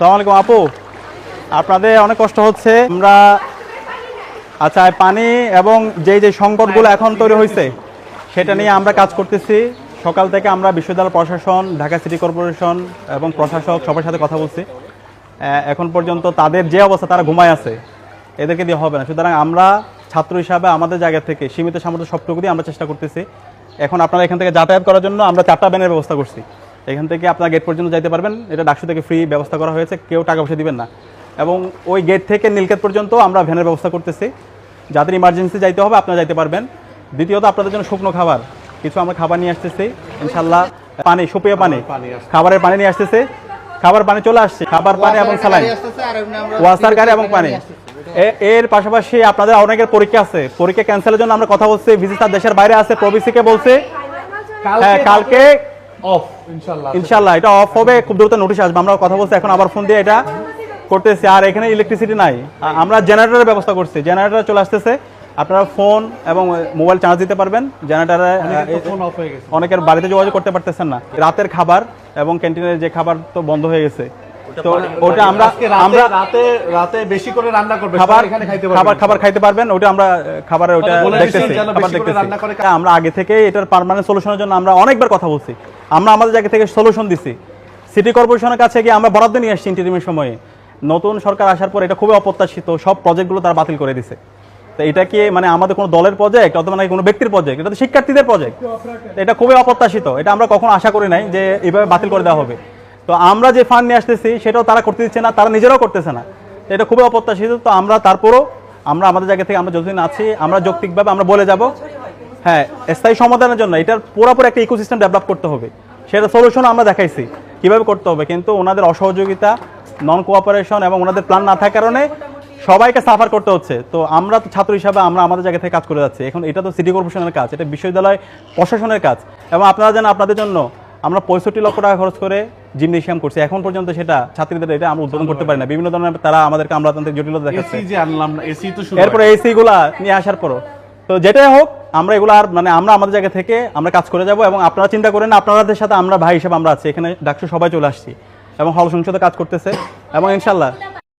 আসসালামু আলাইকুম আপু, আপনাদের অনেক কষ্ট হচ্ছে। আমরা আচ্ছা পানি এবং যে সংকটগুলো এখন তৈরি হয়েছে সেটা নিয়ে আমরা কাজ করতেছি। সকাল থেকে আমরা বিশ্ববিদ্যালয় প্রশাসন, ঢাকা সিটি কর্পোরেশন এবং প্রশাসক সবার সাথে কথা বলছি। এখন পর্যন্ত তাদের যে অবস্থা, তারা ঘুমায় আছে, এদেরকে দিয়ে হবে না। সুতরাং আমরা ছাত্র হিসাবে আমাদের জায়গা থেকে সীমিত সামর্থ্য সবটুকু দিয়ে আমরা চেষ্টা করতেছি। এখন আপনারা এখান থেকে যাতায়াত করার জন্য আমরা 4টা ভ্যানের ব্যবস্থা করছি। এখান থেকে আপনারা গেট পর্যন্ত যাইতে পারবেন। এটা ডাকসু থেকে ফ্রি ব্যবস্থা করা হয়েছে, কেউ টাকা পয়সা দিবেন না। এবং ওই গেট থেকে নীলক্ষেত পর্যন্ত আমরা ভ্যানের ব্যবস্থা করতেছি। যাদের ইমার্জেন্সি যাইতে হবে আপনারা যাইতে পারবেন। দ্বিতীয়ত আপনাদের জন্য শুকনো খাবার কিছু আমরা খাবার নিয়ে আসতেছি ইনশাল্লাহ। পানি, সুপেয় পানি, খাবারের পানি নিয়ে আসতেছে। খাবার পানি চলে আসছে, খাবার পানি এবং স্যালাইন, ওয়াসার গাড়ি এবং পানি। এর পাশাপাশি আপনাদের অনেকের পরীক্ষা আছে, পরীক্ষা ক্যান্সেলের জন্য আমরা কথা বলছি। ভিসি স্যার দেশের বাইরে আছে, প্রবিসিকে বলছে হ্যাঁ কালকে অফ ইনশাল্লাহ এটা অফ হবে, খুব দ্রুত নোটিশ আসবে। আমরা কথা বলছি, এখন আবার ফোন দিয়ে এটা করতেছি। আর এখানে ইলেকট্রিসিটি নাই, আমরা জেনারেটরের ব্যবস্থা করছি। জেনারেটর চলে আসতেছে, আপনারা ফোন এবং মোবাইল চার্জ দিতে পারবেন জেনারেটরে। অনেকের বাড়িতে যোগাযোগ করতে পারতেছেন না। রাতের খাবার এবং ক্যান্টিনের যে খাবার তো বন্ধ হয়ে গেছে, তো ওটা আমরা রাতে বেশি করে রান্না করবে, খাবার খাইতে পারবেন। ওটা আমরা খাবারের ওটা দেখতেছি, আমরা আগে থেকে এটার পার্মানেন্ট সলিউশনের জন্য আমরা অনেকবার কথা বলছি। আমরা আমাদের জায়গা থেকে সলিউশন দিছি। সিটি কর্পোরেশনের কাছে গিয়ে আমরা বরাদ্দ নিয়ে আসছি ইন্টারিমের সময়ে। নতুন সরকার আসার পর এটা খুবই অপ্রত্যাশিত, সব প্রজেক্টগুলো তারা বাতিল করে দিছে। তো এটা কি মানে আমাদের কোনো দলের প্রজেক্ট অথবা নাকি কোনো ব্যক্তির প্রজেক্ট? এটা তো শিক্ষার্থীদের প্রজেক্ট। এটা খুবই অপ্রত্যাশিত, এটা আমরা কখনো আশা করি নাই যে এইভাবে বাতিল করে দেওয়া হবে। তো আমরা যে ফান্ড নিয়ে আসতেছি সেটাও তারা করতে দিচ্ছে না, তারা নিজেরাও করতেছে না। এটা খুবই অপ্রত্যাশিত। তো আমরা তারপরও আমরা আমাদের জায়গা থেকে আমরা যতদিন আছি আমরা যৌক্তিকভাবে আমরা বলে যাব হ্যাঁ স্থায়ী সমাধানের জন্য এটার পুরোপুরি একটা ইকোসিস্টেম ডেভেলপ করতে হবে। সেটা সলিউশন আমরা দেখাইছি কীভাবে করতে হবে, কিন্তু ওনাদের অসহযোগিতা, নন কোঅপারেশন এবং ওনাদের প্ল্যান না থাকার কারণে সবাইকে সাফার করতে হচ্ছে। তো আমরা তো ছাত্র হিসাবে আমরা আমাদের জায়গা থেকে কাজ করে যাচ্ছি। এখন এটা তো সিটি কর্পোরেশনের কাজ, এটা বিশ্ববিদ্যালয় প্রশাসনের কাজ। এবং আপনারা জানেন আপনাদের জন্য আমরা 65 লক্ষ টাকা খরচ করে জিমনেশিয়াম করছি। এখন পর্যন্ত সেটা ছাত্রীদের এটা আমরা উদ্বোধন করতে পারি না। বিভিন্ন ধরনের তারা আমাদেরকে আমলাতান্ত্রিক জটিলতা দেখাচ্ছে। এরপরে এসি গুলা নিয়ে আসার পরও তো যেটাই হোক আমরা এগুলো আর মানে আমরা আমাদের জায়গা থেকে আমরা কাজ করে যাব। এবং আপনারা চিন্তা করেন আপনাদের সাথে আমরা ভাই হিসেবে আমরা আছি। এখানে ডাকসু সবাই চলে আসছি এবং হল সংসদে কাজ করতেছে এবং ইনশাল্লাহ